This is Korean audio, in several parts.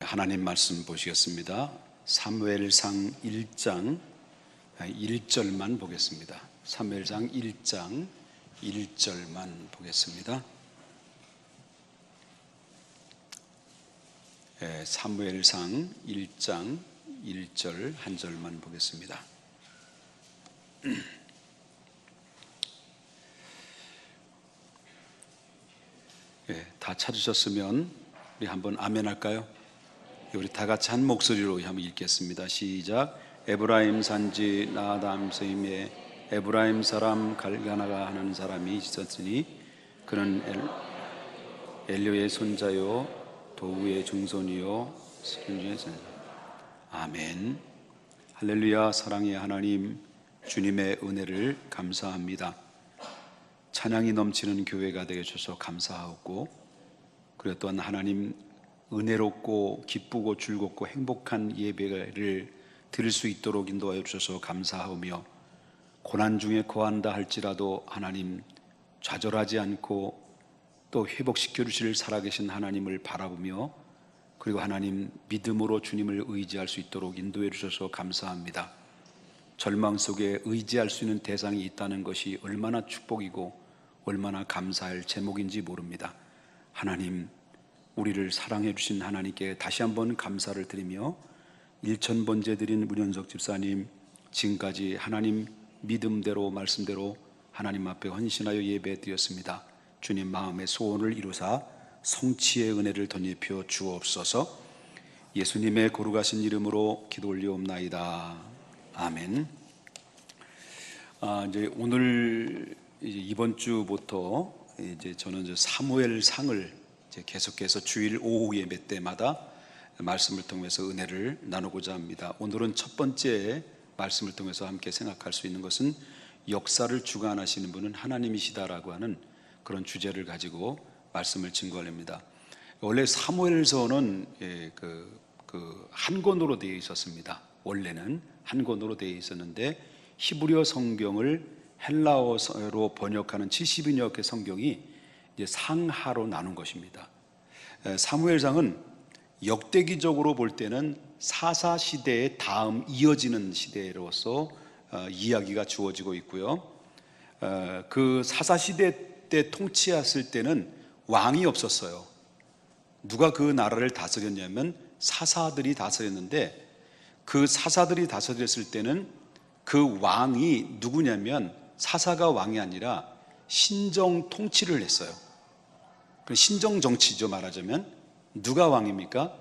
하나님 말씀 보시겠습니다. 사무엘상 1장 1절만 보겠습니다. 사무엘상 1장 1절만 보겠습니다. 사무엘상 1장 1절 한 절만 보겠습니다. 다 찾으셨으면 우리 한번 아멘 할까요? 우리 다 같이 한 목소리로 한번 읽겠습니다. 시작. 에브라임 산지 나담세임에 에브라임 사람 갈가나가 하는 사람이 있었으니 그는 엘료의 손자요 도우의 증손이요 스킨주의 손자. 아멘. 할렐루야. 사랑의 하나님, 주님의 은혜를 감사합니다. 찬양이 넘치는 교회가 되게 해주셔서 감사하고, 그리고 또한 하나님 은혜롭고 기쁘고 즐겁고 행복한 예배를 드릴 수 있도록 인도하여 주셔서 감사하며, 고난 중에 거한다 할지라도 하나님 좌절하지 않고 또 회복시켜 주실 살아계신 하나님을 바라보며, 그리고 하나님 믿음으로 주님을 의지할 수 있도록 인도해 주셔서 감사합니다. 절망 속에 의지할 수 있는 대상이 있다는 것이 얼마나 축복이고 얼마나 감사할 제목인지 모릅니다. 하나님, 우리를 사랑해 주신 하나님께 다시 한번 감사를 드리며, 1000번째 드린 문현석 집사님, 지금까지 하나님 믿음대로 말씀대로 하나님 앞에 헌신하여 예배 드렸습니다. 주님 마음의 소원을 이루사 성취의 은혜를 덧입혀 주옵소서. 예수님의 거룩하신 이름으로 기도 올리옵나이다. 아멘. 이제 오늘 이번 주부터 저는 사무엘상을 계속해서 주일 오후 예배 때마다 말씀을 통해서 은혜를 나누고자 합니다. 오늘은 첫 번째 말씀을 통해서 함께 생각할 수 있는 것은 역사를 주관하시는 분은 하나님이시다라고 하는 그런 주제를 가지고 말씀을 증거합니다. 원래 사무엘서는 한 권으로 되어 있었습니다. 원래는 한 권으로 되어 있었는데 히브리어 성경을 헬라어로 번역하는 70인여 개 성경이 이제 상하로 나눈 것입니다. 사무엘상은 역대기적으로 볼 때는 사사 시대의 다음 이어지는 시대로서 이야기가 주어지고 있고요. 그 사사 시대 때 통치했을 때는 왕이 없었어요. 누가 그 나라를 다스렸냐면 사사들이 다스렸는데, 그 사사들이 다스렸을 때는 그 왕이 누구냐면 사사가 왕이 아니라 신정 통치를 했어요. 신정 정치죠. 말하자면 누가 왕입니까?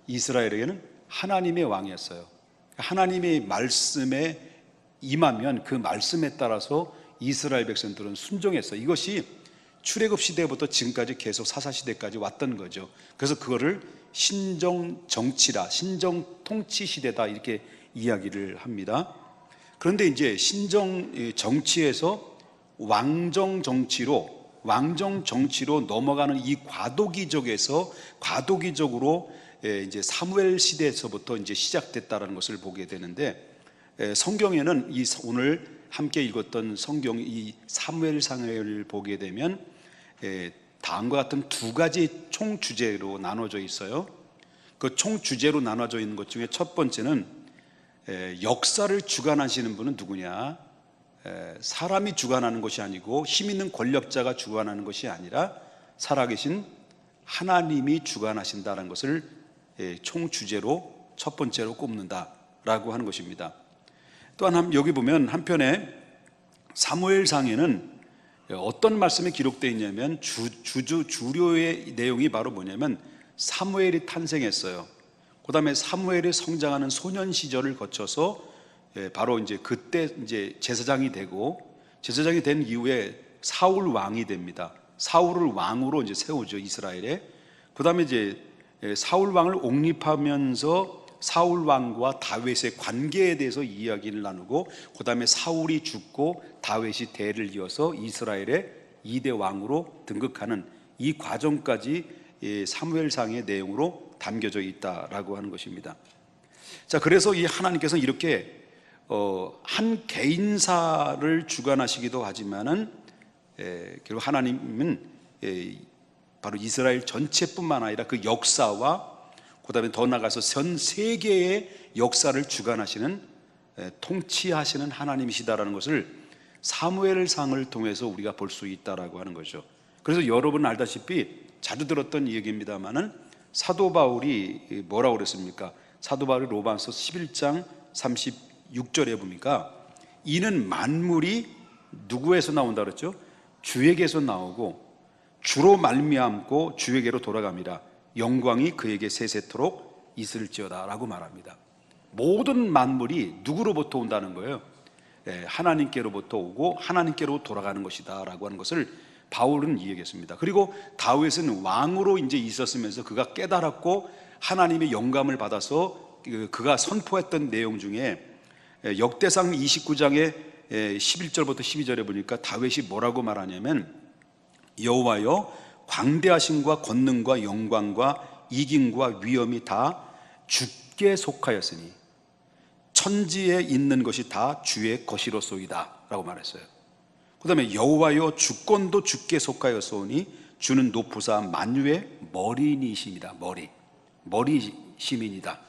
이스라엘에게는 하나님의 왕이었어요. 하나님의 말씀에 임하면 그 말씀에 따라서 이스라엘 백성들은 순종했어요. 이것이 출애굽 시대부터 지금까지 계속 사사 시대까지 왔던 거죠. 그래서 그거를 신정 정치다, 신정 통치 시대다 이렇게 이야기를 합니다. 그런데 이제 신정 정치에서 왕정 정치로 넘어가는 이 과도기적으로 이제 사무엘 시대에서부터 이제 시작됐다라는 것을 보게 되는데, 성경에는 오늘 함께 읽었던 성경 이 사무엘상을 보게 되면 다음과 같은 두 가지 총 주제로 나눠져 있어요. 그 총 주제로 나눠져 있는 것 중에 첫 번째는 역사를 주관하시는 분은 누구냐? 사람이 주관하는 것이 아니고 힘 있는 권력자가 주관하는 것이 아니라 살아계신 하나님이 주관하신다는 것을 총 주제로 첫 번째로 꼽는다라고 하는 것입니다. 또한 여기 보면 한편에 사무엘상에는 어떤 말씀이 기록되어 있냐면 주료의 내용이 바로 뭐냐면 사무엘이 탄생했어요. 그 다음에 사무엘이 성장하는 소년 시절을 거쳐서 바로 이제 그때 이제 제사장이 된 이후에 사울 왕이 됩니다. 사울을 왕으로 이제 세우죠, 이스라엘에. 그 다음에 이제 사울 왕을 옹립하면서 사울 왕과 다윗의 관계에 대해서 이야기를 나누고, 그 다음에 사울이 죽고 다윗이 대를 이어서 이스라엘의 2대 왕으로 등극하는 이 과정까지 사무엘상의 내용으로 담겨져 있다라고 하는 것입니다. 자, 그래서 이 하나님께서는 이렇게 한 개인사를 주관하시기도 하지만은 결국 하나님은 바로 이스라엘 전체뿐만 아니라 그 역사와 그다음에 더 나아가서 전 세계의 역사를 주관하시는, 통치하시는 하나님이시다라는 것을 사무엘상을 통해서 우리가 볼 수 있다라고 하는 거죠. 그래서 여러분 알다시피 자주 들었던 얘기입니다만은 사도 바울이 뭐라고 그랬습니까? 사도 바울이 로마서 11장 36절에 보니까 이는 만물이 누구에서 나온다 그랬죠? 주에게서 나오고 주로 말미암고 주에게로 돌아갑니다. 영광이 그에게 세세토록 있을지어다 라고 말합니다. 모든 만물이 누구로부터 온다는 거예요? 하나님께로부터 오고 하나님께로 돌아가는 것이다 라고 하는 것을 바울은 이야기했습니다. 그리고 다윗은 왕으로 이제 있었으면서 그가 깨달았고 하나님의 영감을 받아서 그가 선포했던 내용 중에 역대상 29장의 11절부터 12절에 보니까 다윗이 뭐라고 말하냐면 여호와여 광대하심과 권능과 영광과 이김과 위엄이 다 주께 속하였으니 천지에 있는 것이 다 주의 것이로소이다 라고 말했어요. 그 다음에 여호와여 주권도 주께 속하였으니 주는 높으사 만유의 머리이십니다. 머리시민이다.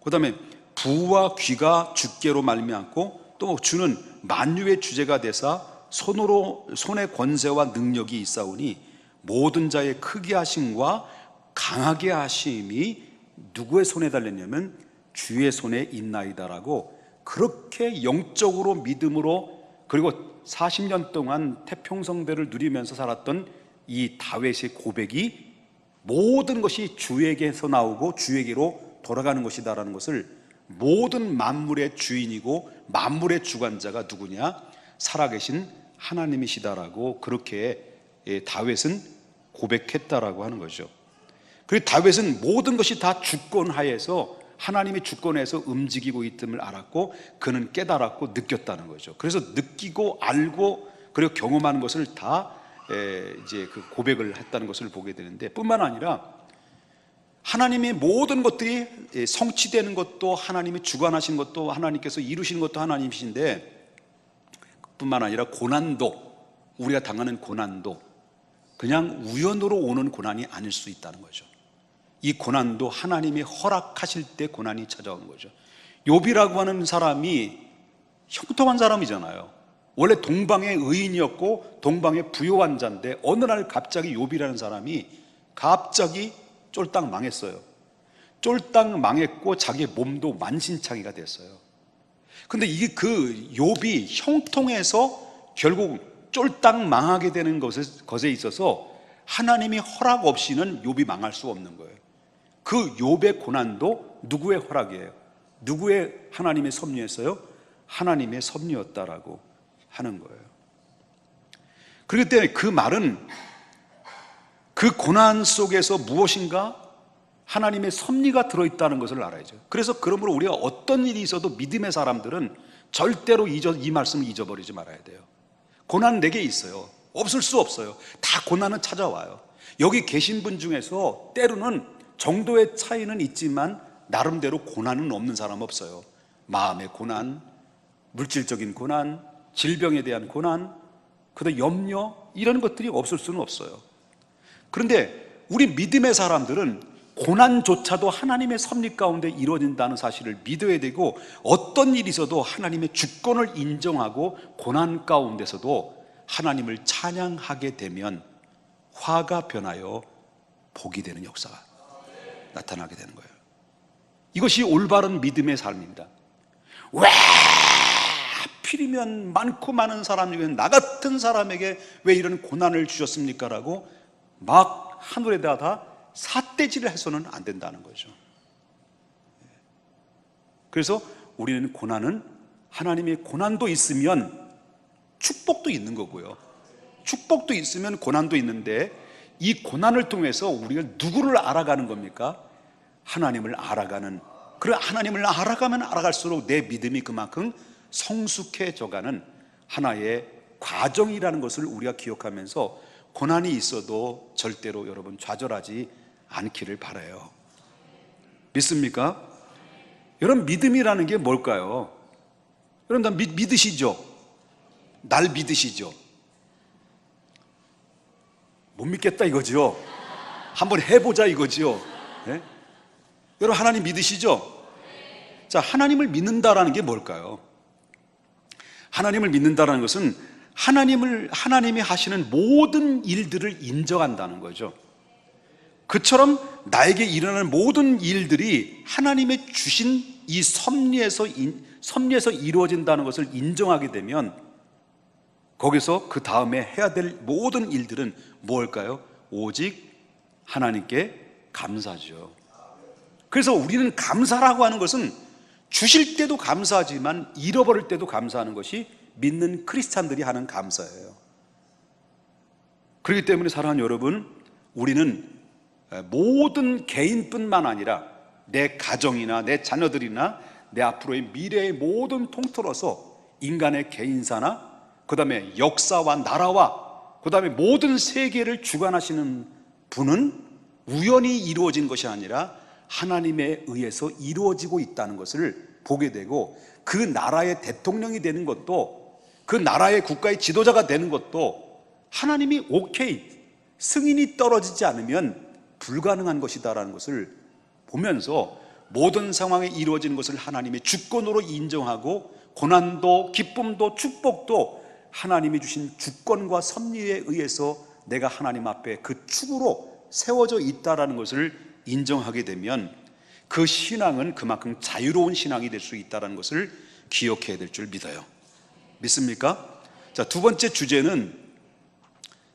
그 다음에 부와 귀가 주께로 말미암고 또 주는 만유의 주제가 되사 손의 권세와 능력이 있사오니 모든 자의 크게 하심과 강하게 하심이 누구의 손에 달렸냐면 주의 손에 있나이다라고 그렇게 영적으로 믿음으로 그리고 40년 동안 태평성대를 누리면서 살았던 이 다윗의 고백이 모든 것이 주에게서 나오고 주에게로 돌아가는 것이다라는 것을 모든 만물의 주인이고 만물의 주관자가 누구냐? 살아계신 하나님이시다라고 그렇게 다윗은 고백했다라고 하는 거죠. 그리고 다윗은 모든 것이 다 주권하에서 하나님의 주권에서 움직이고 있음을 알았고 그는 깨달았고 느꼈다는 거죠. 그래서 느끼고 알고 그리고 경험하는 것을 다 이제 그 고백을 했다는 것을 보게 되는데 뿐만 아니라 하나님의 모든 것들이 성취되는 것도 하나님이 주관하신 것도 하나님께서 이루시는 것도 하나님이신데 뿐만 아니라 고난도 우리가 당하는 고난도 그냥 우연으로 오는 고난이 아닐 수 있다는 거죠. 이 고난도 하나님이 허락하실 때 고난이 찾아오는 거죠. 욥이라고 하는 사람이 형통한 사람이잖아요. 원래 동방의 의인이었고 동방의 부요한 자인데 어느 날 갑자기 욥이라는 사람이 갑자기 쫄딱 망했어요. 쫄딱 망했고 자기 몸도 만신창이가 됐어요. 근데 이게 그 욥이 형통해서 결국 쫄딱 망하게 되는 것에 있어서 하나님이 허락 없이는 욥이 망할 수 없는 거예요. 그 욥의 고난도 누구의 허락이에요? 누구의 하나님의 섭리였어요? 하나님의 섭리였다라고 하는 거예요. 그렇기 때문에 그 말은 그 고난 속에서 무엇인가 하나님의 섭리가 들어있다는 것을 알아야죠. 그래서 그러므로 우리가 어떤 일이 있어도 믿음의 사람들은 절대로 이 말씀을 잊어버리지 말아야 돼요. 고난 내게 있어요. 없을 수 없어요. 다 고난은 찾아와요. 여기 계신 분 중에서 때로는 정도의 차이는 있지만 나름대로 고난은 없는 사람 없어요. 마음의 고난, 물질적인 고난, 질병에 대한 고난, 그다음 염려 이런 것들이 없을 수는 없어요. 그런데 우리 믿음의 사람들은 고난조차도 하나님의 섭리 가운데 이루어진다는 사실을 믿어야 되고 어떤 일이 있어도 하나님의 주권을 인정하고 고난 가운데서도 하나님을 찬양하게 되면 화가 변하여 복이 되는 역사가 나타나게 되는 거예요. 이것이 올바른 믿음의 삶입니다. 왜 하필이면 많고 많은 사람 중에 나 같은 사람에게 왜 이런 고난을 주셨습니까? 라고 막 하늘에다 다 삿대질을 해서는 안 된다는 거죠. 그래서 우리는 고난은 하나님의 고난도 있으면 축복도 있는 거고요. 축복도 있으면 고난도 있는데 이 고난을 통해서 우리가 누구를 알아가는 겁니까? 하나님을 알아가는. 그래 하나님을 알아가면 알아갈수록 내 믿음이 그만큼 성숙해져가는 하나의 과정이라는 것을 우리가 기억하면서 고난이 있어도 절대로 여러분 좌절하지 않기를 바라요. 믿습니까? 여러분 믿음이라는 게 뭘까요? 여러분 다 믿으시죠? 날 믿으시죠? 못 믿겠다 이거죠? 한번 해보자 이거죠? 네? 여러분 하나님 믿으시죠? 자, 하나님을 믿는다라는 게 뭘까요? 하나님을 믿는다라는 것은 하나님이 하시는 모든 일들을 인정한다는 거죠. 그처럼 나에게 일어나는 모든 일들이 하나님의 주신 이 섭리에서 이루어진다는 것을 인정하게 되면 거기서 그 다음에 해야 될 모든 일들은 무엇일까요? 오직 하나님께 감사죠. 그래서 우리는 감사라고 하는 것은 주실 때도 감사하지만 잃어버릴 때도 감사하는 것이 믿는 크리스찬들이 하는 감사예요. 그렇기 때문에 사랑하는 여러분, 우리는 모든 개인뿐만 아니라 내 가정이나 내 자녀들이나 내 앞으로의 미래의 모든 통틀어서 인간의 개인사나 그 다음에 역사와 나라와 그 다음에 모든 세계를 주관하시는 분은 우연히 이루어진 것이 아니라 하나님에 의해서 이루어지고 있다는 것을 보게 되고, 그 나라의 대통령이 되는 것도, 그 나라의 국가의 지도자가 되는 것도 하나님이 오케이, 승인이 떨어지지 않으면 불가능한 것이다라는 것을 보면서 모든 상황에 이루어지는 것을 하나님의 주권으로 인정하고, 고난도 기쁨도 축복도 하나님이 주신 주권과 섭리에 의해서 내가 하나님 앞에 그 축으로 세워져 있다라는 것을 인정하게 되면 그 신앙은 그만큼 자유로운 신앙이 될 수 있다는 것을 기억해야 될 줄 믿어요. 믿습니까? 자, 두 번째 주제는,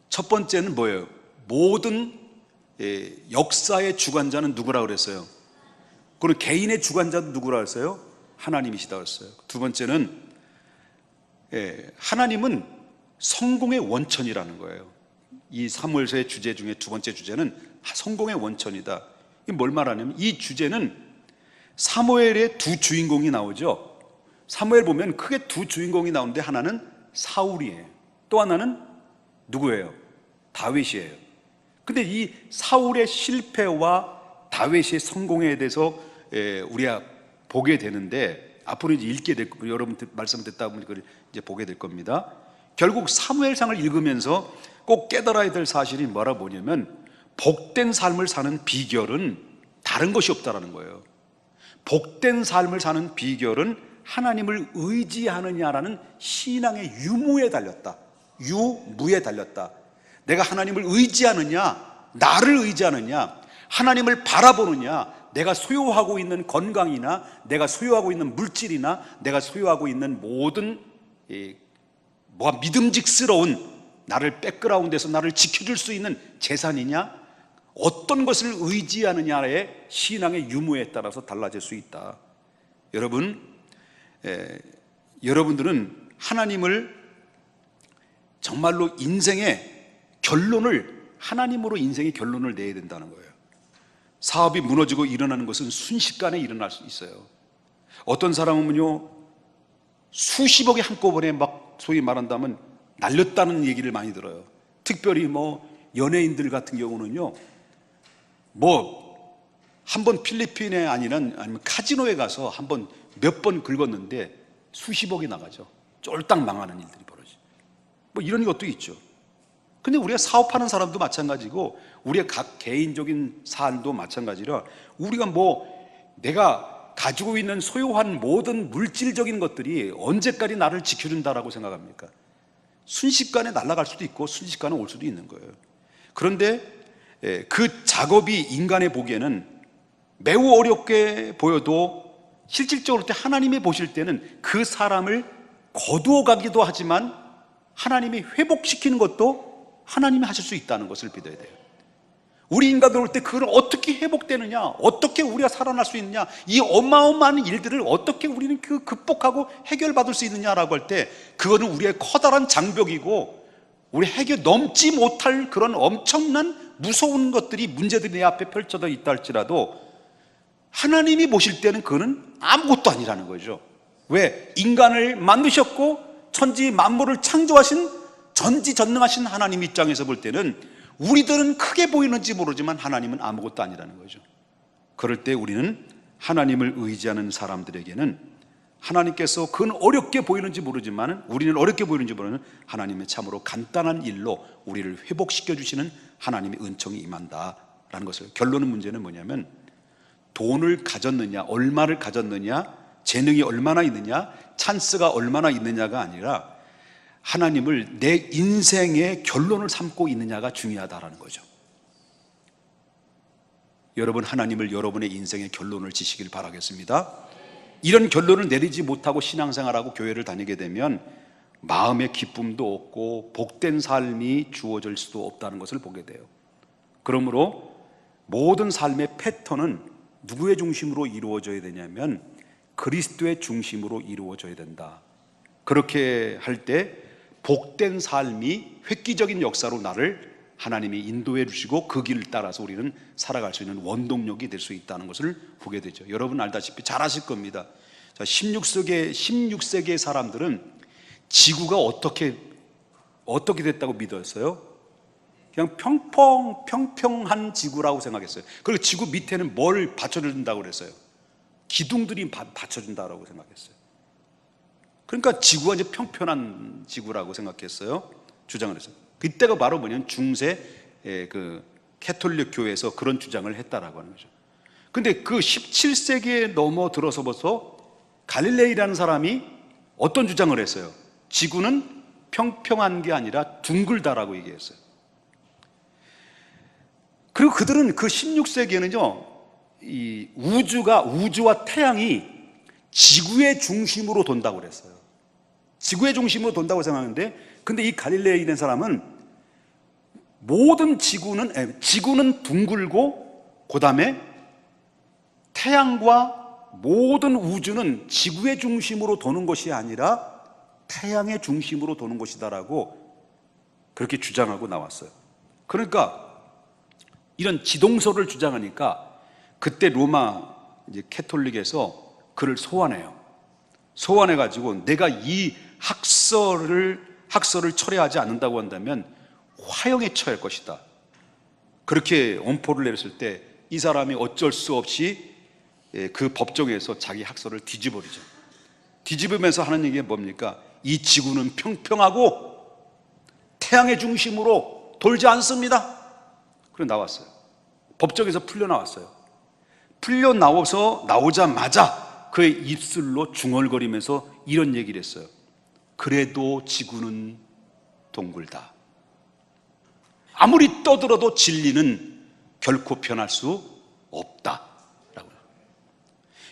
첫 번째는 뭐예요? 모든 역사의 주관자는 누구라고 그랬어요? 그리고 개인의 주관자는 누구라고 했어요? 하나님이시다고 했어요. 두 번째는 하나님은 성공의 원천이라는 거예요. 이 사무엘서의 주제 중에 두 번째 주제는 성공의 원천이다. 이게 뭘 말하냐면, 이 주제는 사무엘의 두 주인공이 나오죠. 사무엘 보면 크게 두 주인공이 나오는데 하나는 사울이에요. 또 하나는 누구예요? 다윗이에요. 근데 이 사울의 실패와 다윗의 성공에 대해서 우리가 보게 되는데, 앞으로 이제 읽게 될 거고, 여러분 말씀 듣다 보니 그걸 이제 보게 될 겁니다. 결국 사무엘상을 읽으면서 꼭 깨달아야 될 사실이 뭐라 보냐면, 복된 삶을 사는 비결은 다른 것이 없다라는 거예요. 복된 삶을 사는 비결은 하나님을 의지하느냐라는 신앙의 유무에 달렸다. 유무에 달렸다. 내가 하나님을 의지하느냐, 나를 의지하느냐, 하나님을 바라보느냐, 내가 소유하고 있는 건강이나 내가 소유하고 있는 물질이나 내가 소유하고 있는 모든 믿음직스러운 나를 백그라운드에서 나를 지켜줄 수 있는 재산이냐, 어떤 것을 의지하느냐의 신앙의 유무에 따라서 달라질 수 있다. 여러분들은 하나님을 정말로 인생의 결론을, 하나님으로 인생의 결론을 내야 된다는 거예요. 사업이 무너지고 일어나는 것은 순식간에 일어날 수 있어요. 어떤 사람은요, 수십억이 한꺼번에 막 소위 말한다면 날렸다는 얘기를 많이 들어요. 특별히 연예인들 같은 경우는요, 한번 필리핀에 아니면 카지노에 가서 한번 몇 번 긁었는데 수십억이 나가죠. 쫄딱 망하는 일들이 벌어지죠. 이런 것도 있죠. 근데 우리가 사업하는 사람도 마찬가지고, 우리의 각 개인적인 삶도 마찬가지라, 우리가 내가 가지고 있는 소유한 모든 물질적인 것들이 언제까지 나를 지켜준다라고 생각합니까? 순식간에 날아갈 수도 있고 순식간에 올 수도 있는 거예요. 그런데 그 작업이 인간의 보기에는 매우 어렵게 보여도 실질적으로 하나님이 보실 때는 그 사람을 거두어 가기도 하지만 하나님이 회복시키는 것도 하나님이 하실 수 있다는 것을 믿어야 돼요. 우리 인간들 올 때 그걸 어떻게 회복되느냐, 어떻게 우리가 살아날 수 있느냐, 이 어마어마한 일들을 어떻게 우리는 극복하고 해결받을 수 있느냐라고 할 때, 그거는 우리의 커다란 장벽이고 우리 해결 넘지 못할 그런 엄청난 무서운 것들이, 문제들이 내 앞에 펼쳐져 있다 할지라도 하나님이 보실 때는 그거는 아무것도 아니라는 거죠. 왜? 인간을 만드셨고 천지 만물을 창조하신 전지전능하신 하나님 입장에서 볼 때는 우리들은 크게 보이는지 모르지만 하나님은 아무것도 아니라는 거죠. 그럴 때 우리는 하나님을 의지하는 사람들에게는 하나님께서 그건 어렵게 보이는지 모르지만, 우리는 어렵게 보이는지 모르는 하나님의 참으로 간단한 일로 우리를 회복시켜 주시는 하나님의 은총이 임한다라는 것을, 결론은, 문제는 뭐냐면 돈을 가졌느냐, 얼마를 가졌느냐, 재능이 얼마나 있느냐, 찬스가 얼마나 있느냐가 아니라 하나님을 내 인생의 결론을 삼고 있느냐가 중요하다라는 거죠. 여러분, 하나님을 여러분의 인생의 결론을 지시길 바라겠습니다. 이런 결론을 내리지 못하고 신앙생활하고 교회를 다니게 되면 마음의 기쁨도 없고 복된 삶이 주어질 수도 없다는 것을 보게 돼요. 그러므로 모든 삶의 패턴은 누구의 중심으로 이루어져야 되냐면 그리스도의 중심으로 이루어져야 된다. 그렇게 할 때 복된 삶이 획기적인 역사로 나를 하나님이 인도해 주시고 그 길을 따라서 우리는 살아갈 수 있는 원동력이 될 수 있다는 것을 보게 되죠. 여러분 알다시피 잘 아실 겁니다. 자, 16세기의 사람들은 지구가 어떻게 됐다고 믿었어요? 그냥 평평한 지구라고 생각했어요. 그리고 지구 밑에는 뭘 받쳐준다고 그랬어요? 기둥들이 받쳐준다고 생각했어요. 그러니까 지구가 이제 평평한 지구라고 생각했어요. 주장을 했어요. 그때가 바로 뭐냐면 중세 그 캐톨릭 교회에서 그런 주장을 했다라고 하는 거죠. 근데 그 17세기에 넘어들어서부터 갈릴레이라는 사람이 어떤 주장을 했어요? 지구는 평평한 게 아니라 둥글다라고 얘기했어요. 그리고 그들은 그 16세기에는요, 이 우주와 태양이 지구의 중심으로 돈다고 그랬어요. 지구의 중심으로 돈다고 생각하는데, 근데 이 갈릴레이라는 사람은 모든 지구는 둥글고, 그 다음에 태양과 모든 우주는 지구의 중심으로 도는 것이 아니라 태양의 중심으로 도는 것이다라고 그렇게 주장하고 나왔어요. 그러니까 이런 지동설을 주장하니까 그때 로마 이제 캐톨릭에서 그를 소환해요. 소환해가지고 내가 이 학설을 철회하지 않는다고 한다면 화형에 처할 것이다. 그렇게 엄포를 내렸을 때 이 사람이 어쩔 수 없이 그 법정에서 자기 학설을 뒤집어버리죠. 뒤집으면서 하는 얘기가 뭡니까? 이 지구는 평평하고 태양의 중심으로 돌지 않습니다. 그래 나왔어요. 법정에서 풀려나왔어요. 나오자마자 그의 입술로 중얼거리면서 이런 얘기를 했어요. 그래도 지구는 동글다. 아무리 떠들어도 진리는 결코 변할 수 없다라고.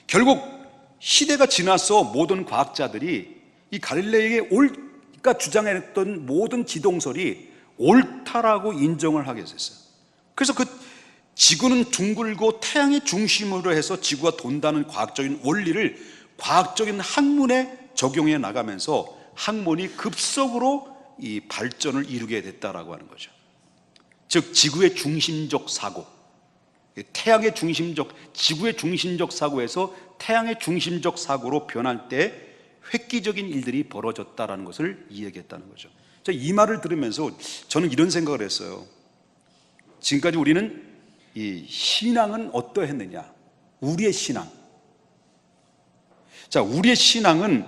결국 시대가 지나서 모든 과학자들이 이 갈릴레이의 옳다 주장했던 모든 지동설이 옳다라고 인정을 하게 됐어요. 그래서 그 지구는 둥글고 태양의 중심으로 해서 지구가 돈다는 과학적인 원리를 과학적인 학문에 적용해 나가면서 학문이 급속으로 이 발전을 이루게 됐다라고 하는 거죠. 즉 지구의 중심적 사고, 지구의 중심적 사고에서 태양의 중심적 사고로 변할 때 획기적인 일들이 벌어졌다라는 것을 이야기했다는 거죠. 이 말을 들으면서 저는 이런 생각을 했어요. 지금까지 우리는 이 신앙은 어떠했느냐? 우리의 신앙. 자, 우리의 신앙은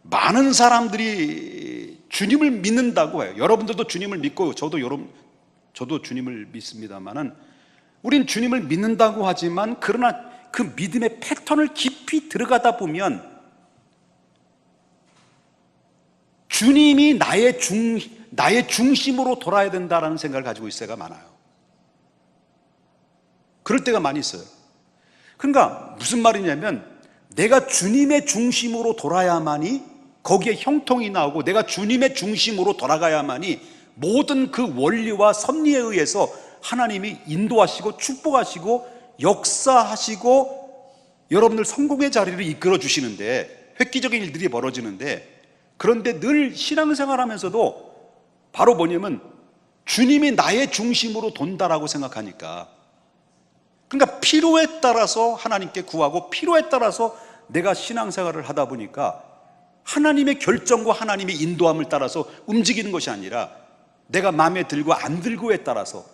많은 사람들이 주님을 믿는다고 해요. 여러분들도 주님을 믿고 저도 주님을 믿습니다만은 우린 주님을 믿는다고 하지만 그러나 그 믿음의 패턴을 깊이 들어가다 보면 주님이 나의 중심으로 돌아야 된다라는 생각을 가지고 있을 때가 많아요. 그럴 때가 많이 있어요. 그러니까 무슨 말이냐면 내가 주님의 중심으로 돌아야만이 거기에 형통이 나오고 내가 주님의 중심으로 돌아가야만이 모든 그 원리와 섭리에 의해서 하나님이 인도하시고 축복하시고 역사하시고 여러분들 성공의 자리를 이끌어 주시는데 획기적인 일들이 벌어지는데, 그런데 늘 신앙생활하면서도 바로 뭐냐면 주님이 나의 중심으로 돈다라고 생각하니까, 그러니까 필요에 따라서 하나님께 구하고 필요에 따라서 내가 신앙생활을 하다 보니까 하나님의 결정과 하나님의 인도함을 따라서 움직이는 것이 아니라 내가 마음에 들고 안 들고에 따라서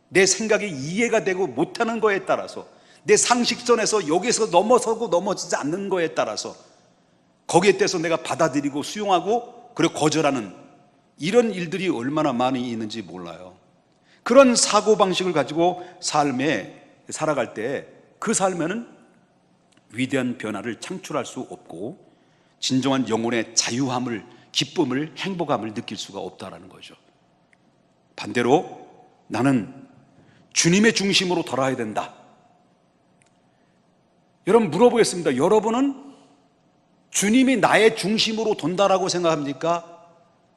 내 생각이 이해가 되고 못하는 거에 따라서 내 상식선에서 여기서 넘어서고 넘어지지 않는 거에 따라서 거기에 대해서 내가 받아들이고 수용하고 그리고 거절하는 이런 일들이 얼마나 많이 있는지 몰라요. 그런 사고방식을 가지고 삶에 살아갈 때 그 삶에는 위대한 변화를 창출할 수 없고 진정한 영혼의 자유함을, 기쁨을, 행복함을 느낄 수가 없다라는 거죠. 반대로 나는 주님의 중심으로 돌아야 된다. 여러분 물어보겠습니다. 여러분은 주님이 나의 중심으로 돈다라고 생각합니까?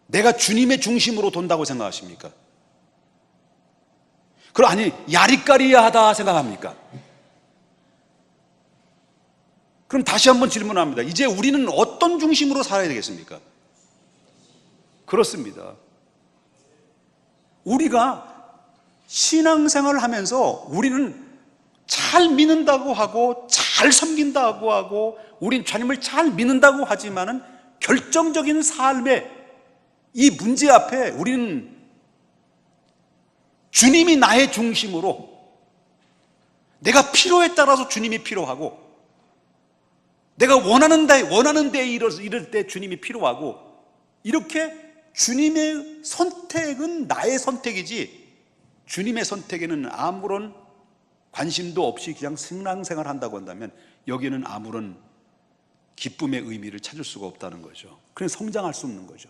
내가 주님의 중심으로 돈다고 생각하십니까? 그럼 아니 야리까리하다 생각합니까? 그럼 다시 한번 질문합니다. 이제 우리는 어떤 중심으로 살아야 되겠습니까? 그렇습니다. 우리가 신앙생활을 하면서 우리는 잘 믿는다고 하고 잘 섬긴다고 하고 우린 주님을 잘 믿는다고 하지만은 결정적인 삶의 이 문제 앞에 우리는 주님이 나의 중심으로, 내가 필요에 따라서 주님이 필요하고, 내가 원하는 데에 이를 때 주님이 필요하고, 이렇게 주님의 선택은 나의 선택이지 주님의 선택에는 아무런 관심도 없이 그냥 신앙생활 한다고 한다면 여기는 아무런 기쁨의 의미를 찾을 수가 없다는 거죠. 그냥 성장할 수 없는 거죠.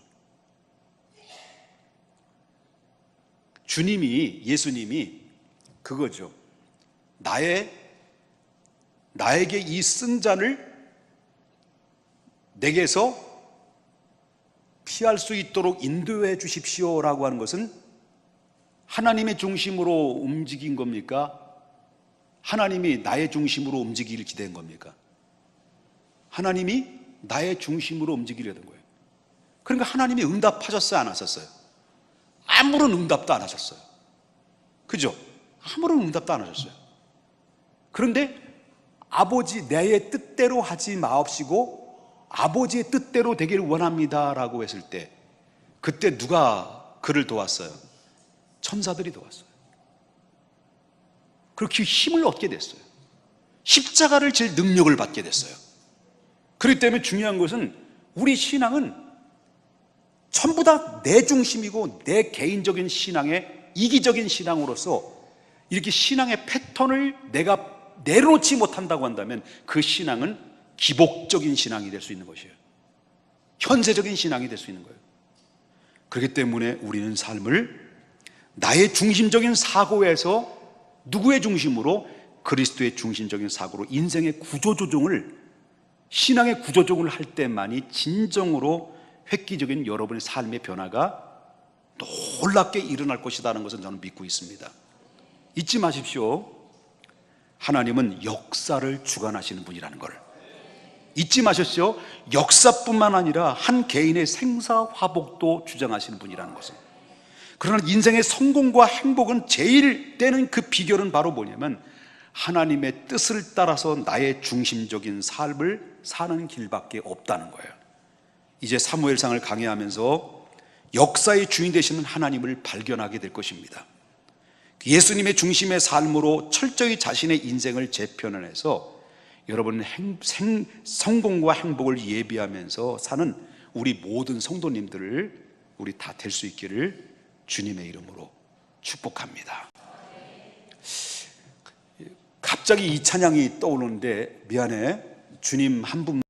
예수님이 그거죠. 나에게 이 쓴 잔을 내게서 피할 수 있도록 인도해 주십시오라고 하는 것은 하나님의 중심으로 움직인 겁니까? 하나님이 나의 중심으로 움직이길 기대한 겁니까? 하나님이 나의 중심으로 움직이려던 거예요. 그러니까 하나님이 응답하셨어요, 안 하셨어요? 아무런 응답도 안 하셨어요. 그죠? 아무런 응답도 안 하셨어요. 그런데 아버지 내 뜻대로 하지 마옵시고 아버지의 뜻대로 되기를 원합니다라고 했을 때 그때 누가 그를 도왔어요? 천사들이 도왔어요. 그렇게 힘을 얻게 됐어요. 십자가를 질 능력을 받게 됐어요. 그렇기 때문에 중요한 것은 우리 신앙은 전부 다 내 중심이고 내 개인적인 신앙의 이기적인 신앙으로서 이렇게 신앙의 패턴을 내가 내려놓지 못한다고 한다면 그 신앙은 기복적인 신앙이 될 수 있는 것이에요. 현세적인 신앙이 될 수 있는 거예요. 그렇기 때문에 우리는 삶을 나의 중심적인 사고에서 누구의 중심으로? 그리스도의 중심적인 사고로 인생의 구조조정을, 신앙의 구조조정을 할 때만이 진정으로 획기적인 여러분의 삶의 변화가 놀랍게 일어날 것이라는 것은 저는 믿고 있습니다. 잊지 마십시오. 하나님은 역사를 주관하시는 분이라는 걸 잊지 마십시오. 역사뿐만 아니라 한 개인의 생사화복도 주장하시는 분이라는 것을. 그러나 인생의 성공과 행복은 제일 되는 그 비결은 바로 뭐냐면 하나님의 뜻을 따라서 나의 중심적인 삶을 사는 길밖에 없다는 거예요. 이제 사무엘상을 강의하면서 역사의 주인 되시는 하나님을 발견하게 될 것입니다. 예수님의 중심의 삶으로 철저히 자신의 인생을 재편해서 여러분 성공과 행복을 예비하면서 사는 우리 모든 성도님들을 우리 다 될 수 있기를 주님의 이름으로 축복합니다. 갑자기 이 찬양이 떠오르는데 미안해. 주님 한 분